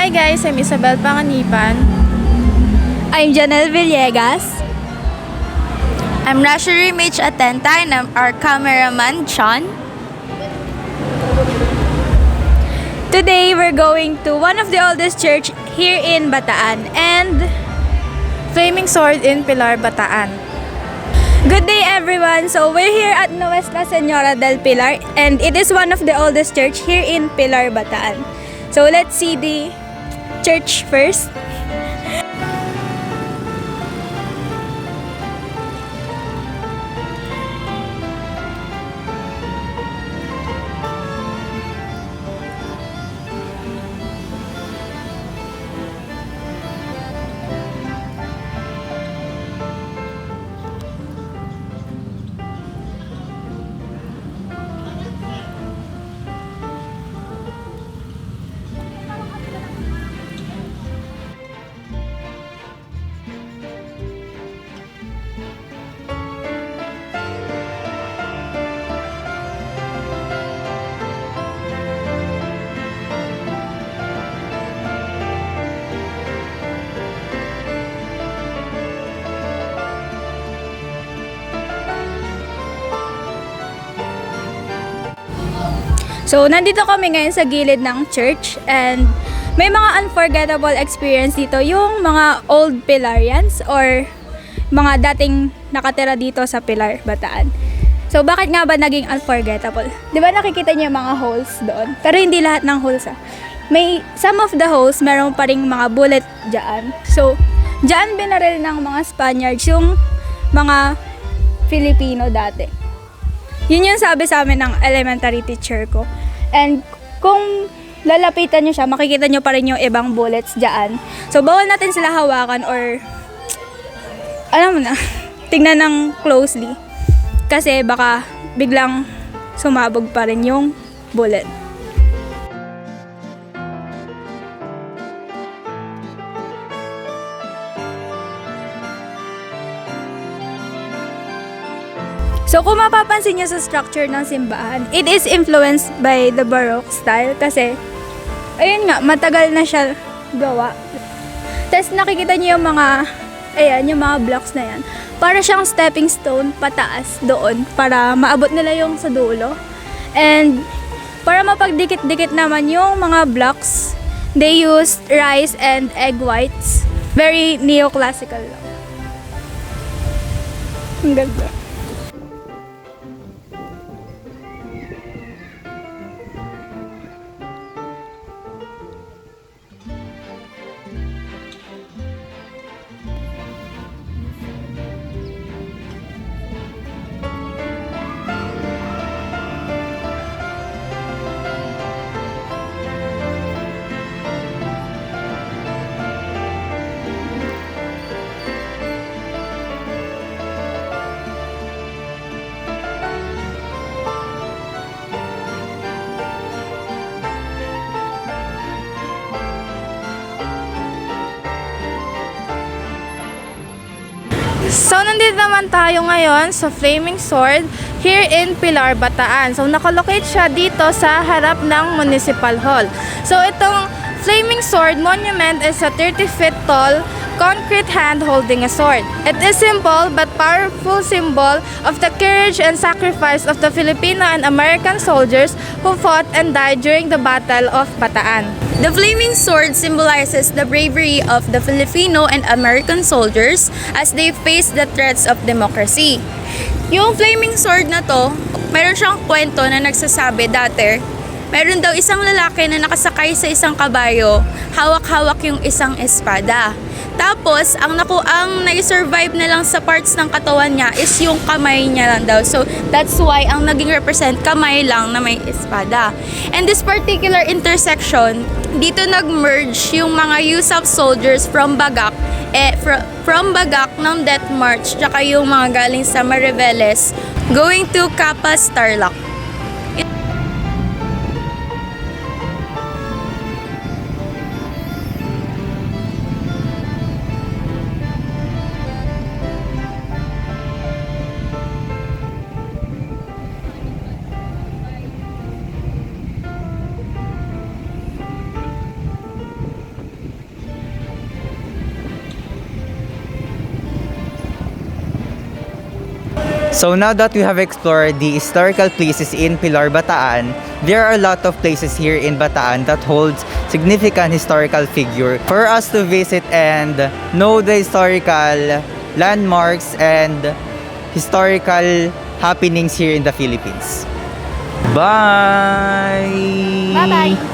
Hi guys, I'm Isabel Panganiban. I'm Janelle Villegas. I'm Rashari Mitch Atenta and I'm our cameraman, Sean. Today, we're going to one of the oldest church here in Bataan and Flaming Sword in Pilar, Bataan. good day everyone! So we're here at Nuestra Señora del Pilar and it is one of the oldest church here in Pilar, Bataan. So let's see the church first. So, nandito kami ngayon sa gilid ng church and may mga unforgettable experience dito yung mga old Pilarians or mga dating nakatira dito sa Pilar, Bataan. So, bakit nga ba naging unforgettable? Di ba nakikita niyo yung mga holes doon? Pero hindi lahat ng holes May some of the holes meron pa ring mga bullet dyan. So, dyan binaril ng mga Spaniards yung mga Filipino dati. Yun yung sabi sa amin ng elementary teacher ko. And kung lalapitan nyo siya, makikita nyo pa rin yung ibang bullets dyan. So, bawal natin sila hawakan or, alam mo na, tignan ng closely. Kasi baka biglang sumabog pa rin yung bullet. So kung mapapansin niyo sa structure ng simbahan, it is influenced by the Baroque style kasi ayun nga, matagal na siya gawa. Tapos nakikita niyo yung mga blocks na yan. Para siyang stepping stone pataas doon para maabot nila yung sa dulo. And para mapagdikit-dikit naman yung mga blocks, they used rice and egg whites. Very neoclassical lang. Ang ganda. So, nandito naman tayo ngayon sa Flaming Sword here in Pilar, Bataan. So, nakalocate siya dito sa harap ng Municipal Hall. So, itong Flaming Sword Monument is a 30 feet tall concrete hand holding a sword. It is simple but powerful symbol of the courage and sacrifice of the Filipino and American soldiers who fought and died during the Battle of Bataan. The flaming sword symbolizes the bravery of the Filipino and American soldiers as they faced the threats of democracy. Yung flaming sword na to, mayroon siyang kwento na nagsasabi dati, mayroon daw isang lalaki na nakasakay sa isang kabayo, hawak-hawak yung isang espada. Tapos, ang nai-survive na lang sa parts ng katawan niya is yung kamay niya lang daw. So, that's why ang naging represent kamay lang na may espada. And this particular intersection, dito nag-merge yung mga USAP soldiers from Bagak, from Bagak ng Death March, tsaka yung mga galing sa Mariveles, going to Capas, Tarlac. So now that we have explored the historical places in Pilar, Bataan, there are a lot of places here in Bataan that holds significant historical figure for us to visit and know the historical landmarks and historical happenings here in the Philippines. Bye! Bye-bye!